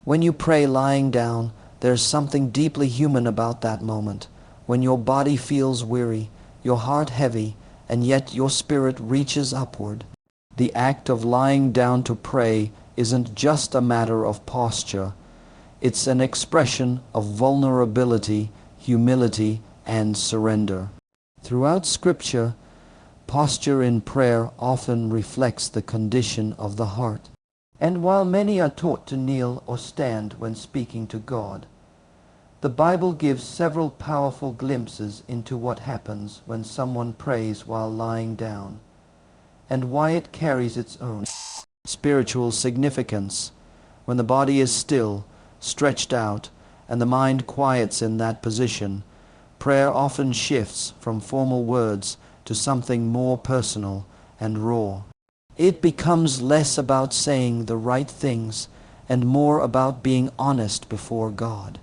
When you pray lying down, there's something deeply human about that moment, when your body feels weary, your heart heavy, and yet your spirit reaches upward. The act of lying down to pray isn't just a matter of posture. It's an expression of vulnerability, humility, and surrender. Throughout Scripture, posture in prayer often reflects the condition of the heart. And while many are taught to kneel or stand when speaking to God, the Bible gives several powerful glimpses into what happens when someone prays while lying down, and why it carries its own spiritual significance. When the body is still, stretched out, and the mind quiets in that position, prayer often shifts from formal words to something more personal and raw. It becomes less about saying the right things and more about being honest before God.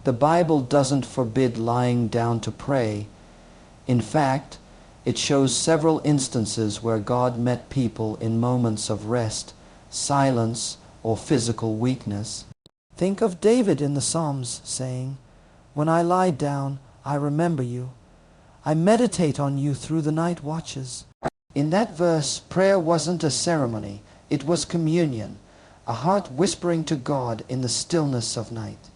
The Bible doesn't forbid lying down to pray. In fact, it shows several instances where God met people in moments of rest, silence, or physical weakness. Think of David in the Psalms saying, "When I lie down, I remember you. I meditate on you through the night watches." In that verse, prayer wasn't a ceremony, it was communion, a heart whispering to God in the stillness of night.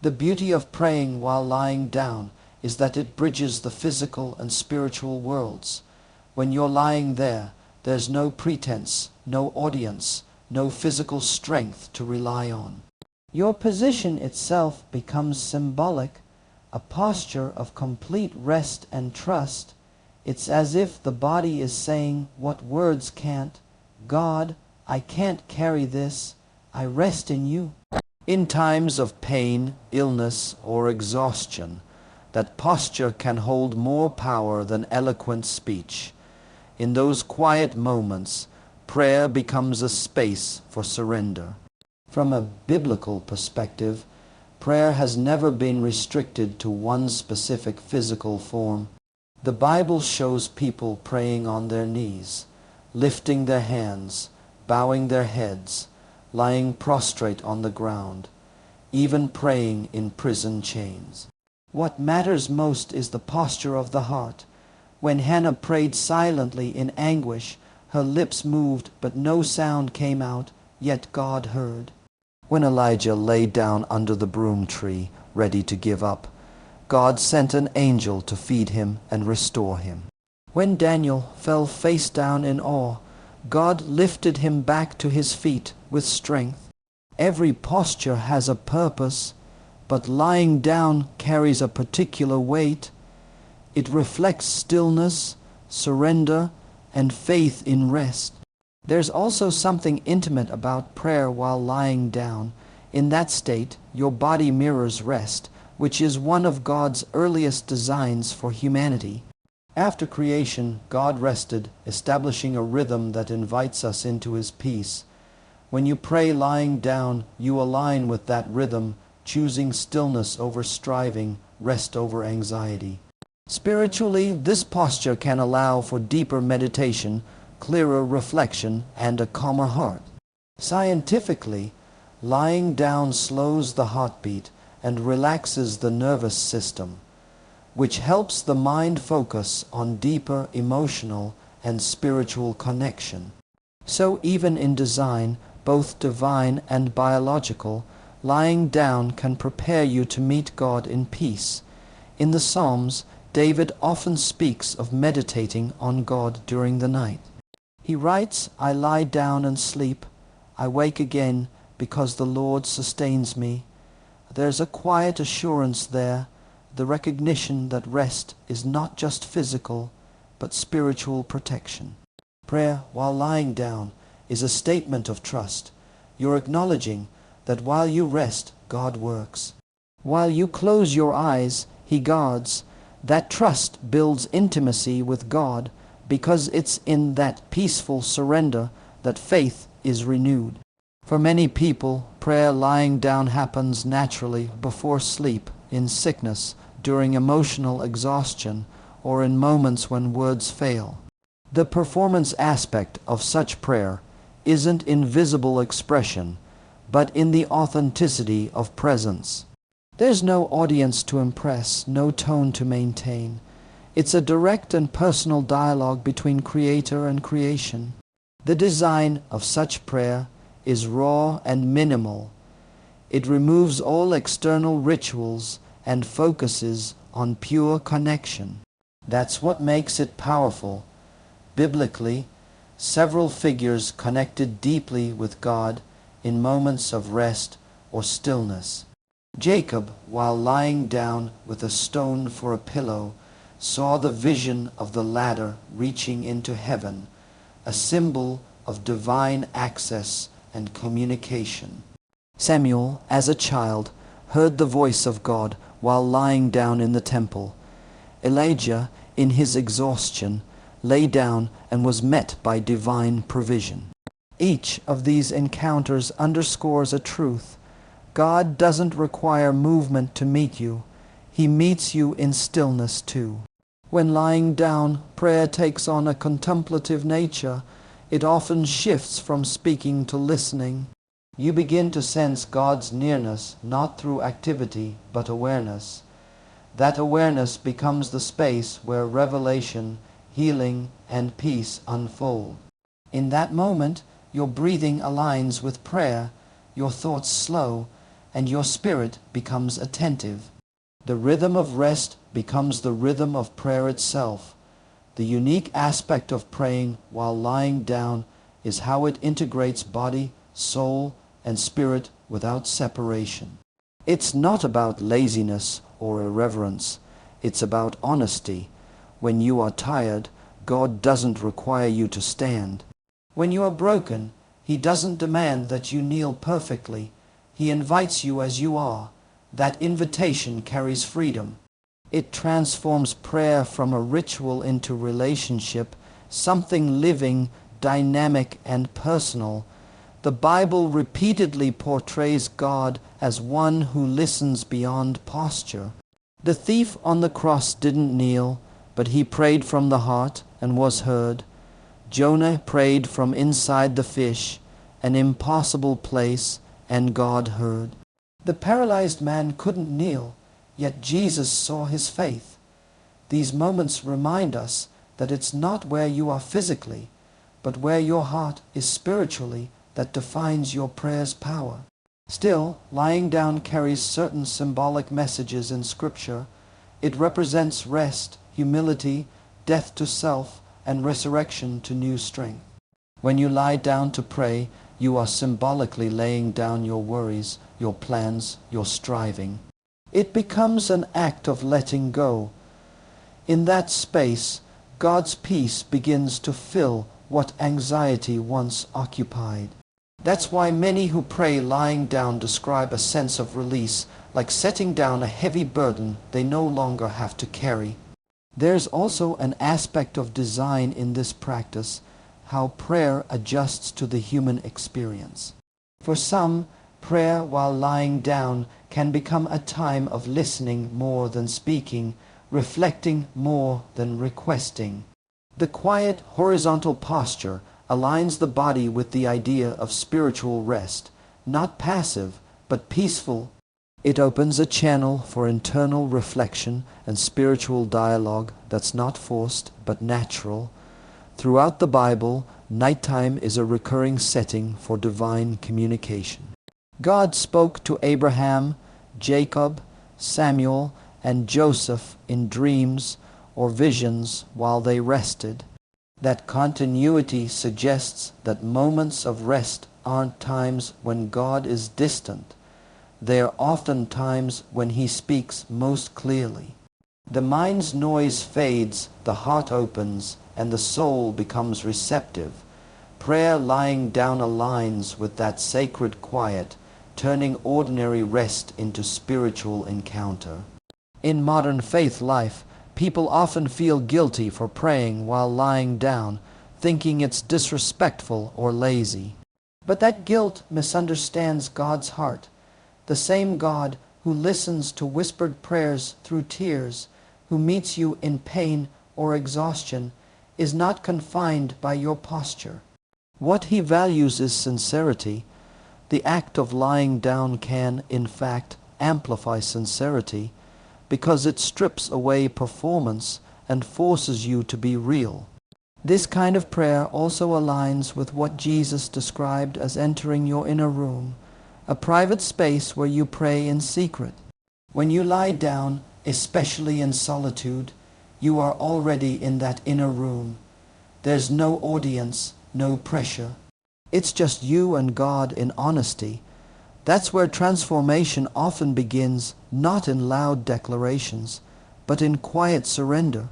The beauty of praying while lying down is that it bridges the physical and spiritual worlds. When you're lying there, there's no pretense, no audience, no physical strength to rely on. Your position itself becomes symbolic, a posture of complete rest and trust. It's as if the body is saying what words can't. God, I can't carry this. I rest in you. In times of pain, illness, or exhaustion, that posture can hold more power than eloquent speech. In those quiet moments, prayer becomes a space for surrender. From a biblical perspective, prayer has never been restricted to one specific physical form. The Bible shows people praying on their knees, lifting their hands, bowing their heads, lying prostrate on the ground, even praying in prison chains. What matters most is the posture of the heart. When Hannah prayed silently in anguish, her lips moved, but no sound came out, yet God heard. When Elijah lay down under the broom tree, ready to give up, God sent an angel to feed him and restore him. When Daniel fell face down in awe, God lifted him back to his feet with strength. Every posture has a purpose, but lying down carries a particular weight. It reflects stillness, surrender, and faith in rest. There's also something intimate about prayer while lying down. In that state, your body mirrors rest, which is one of God's earliest designs for humanity. After creation, God rested, establishing a rhythm that invites us into His peace. When you pray lying down, you align with that rhythm, choosing stillness over striving, rest over anxiety. Spiritually, this posture can allow for deeper meditation, clearer reflection, and a calmer heart. Scientifically, lying down slows the heartbeat and relaxes the nervous system, which helps the mind focus on deeper emotional and spiritual connection. So even in design, both divine and biological, lying down can prepare you to meet God in peace. In the Psalms, David often speaks of meditating on God during the night. He writes, "I lie down and sleep. I wake again because the Lord sustains me." There's a quiet assurance there, the recognition that rest is not just physical, but spiritual protection. Prayer while lying down is a statement of trust. You're acknowledging that while you rest, God works. While you close your eyes, He guards. That trust builds intimacy with God because it's in that peaceful surrender that faith is renewed. For many people, prayer lying down happens naturally before sleep, in sickness, during emotional exhaustion, or in moments when words fail. The performance aspect of such prayer isn't invisible expression, but in the authenticity of presence. There's no audience to impress, no tone to maintain. It's a direct and personal dialogue between Creator and creation. The design of such prayer is raw and minimal. It removes all external rituals and focuses on pure connection. That's what makes it powerful. Biblically, several figures connected deeply with God in moments of rest or stillness. Jacob, while lying down with a stone for a pillow, saw the vision of the ladder reaching into heaven, a symbol of divine access and communication. Samuel, as a child, heard the voice of God while lying down in the temple. Elijah, in his exhaustion, lay down and was met by divine provision. Each of these encounters underscores a truth. God doesn't require movement to meet you. He meets you in stillness too. When lying down, prayer takes on a contemplative nature. It often shifts from speaking to listening. You begin to sense God's nearness, not through activity, but awareness. That awareness becomes the space where revelation, healing, and peace unfold. In that moment, your breathing aligns with prayer, your thoughts slow, and your spirit becomes attentive. The rhythm of rest becomes the rhythm of prayer itself. The unique aspect of praying while lying down is how it integrates body, soul, and spirit without separation. It's not about laziness or irreverence. It's about honesty. When you are tired, God doesn't require you to stand. When you are broken, He doesn't demand that you kneel perfectly. He invites you as you are. That invitation carries freedom. It transforms prayer from a ritual into relationship, something living, dynamic, and personal. The Bible repeatedly portrays God as one who listens beyond posture. The thief on the cross didn't kneel, but he prayed from the heart and was heard. Jonah prayed from inside the fish, an impossible place, and God heard. The paralyzed man couldn't kneel, yet Jesus saw his faith. These moments remind us that it's not where you are physically, but where your heart is spiritually that defines your prayer's power. Still, lying down carries certain symbolic messages in Scripture. It represents rest, humility, death to self, and resurrection to new strength. When you lie down to pray, you are symbolically laying down your worries, your plans, your striving. It becomes an act of letting go. In that space, God's peace begins to fill what anxiety once occupied. That's why many who pray lying down describe a sense of release, like setting down a heavy burden they no longer have to carry. There's also an aspect of design in this practice, how prayer adjusts to the human experience. For some, prayer while lying down can become a time of listening more than speaking, reflecting more than requesting. The quiet, horizontal posture aligns the body with the idea of spiritual rest, not passive, but peaceful. It opens a channel for internal reflection and spiritual dialogue that's not forced, but natural. Throughout the Bible, nighttime is a recurring setting for divine communication. God spoke to Abraham, Jacob, Samuel, and Joseph in dreams or visions while they rested. That continuity suggests that moments of rest aren't times when God is distant. They are often times when He speaks most clearly. The mind's noise fades, the heart opens, and the soul becomes receptive. Prayer lying down aligns with that sacred quiet, turning ordinary rest into spiritual encounter. In modern faith life, people often feel guilty for praying while lying down, thinking it's disrespectful or lazy. But that guilt misunderstands God's heart. The same God who listens to whispered prayers through tears, who meets you in pain or exhaustion, is not confined by your posture. What He values is sincerity. The act of lying down can, in fact, amplify sincerity because it strips away performance and forces you to be real. This kind of prayer also aligns with what Jesus described as entering your inner room, a private space where you pray in secret. When you lie down, especially in solitude, you are already in that inner room. There's no audience, no pressure. It's just you and God in honesty. That's where transformation often begins, not in loud declarations, but in quiet surrender.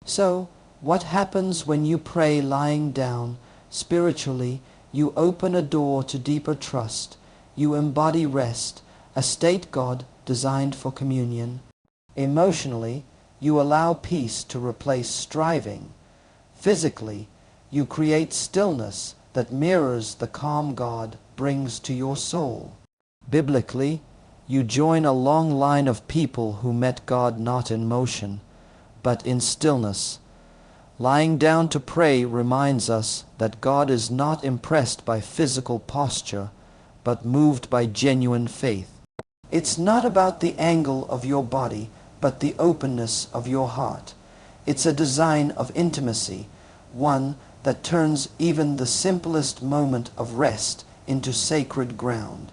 So, what happens when you pray lying down? Spiritually, you open a door to deeper trust. You embody rest, a state God designed for communion. Emotionally, you allow peace to replace striving. Physically, you create stillness that mirrors the calm God brings to your soul. Biblically, you join a long line of people who met God not in motion, but in stillness. Lying down to pray reminds us that God is not impressed by physical posture, but moved by genuine faith. It's not about the angle of your body, but the openness of your heart. It's a design of intimacy, one that turns even the simplest moment of rest into sacred ground.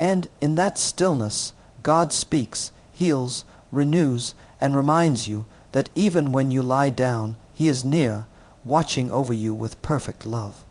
And in that stillness, God speaks, heals, renews, and reminds you that even when you lie down, He is near, watching over you with perfect love.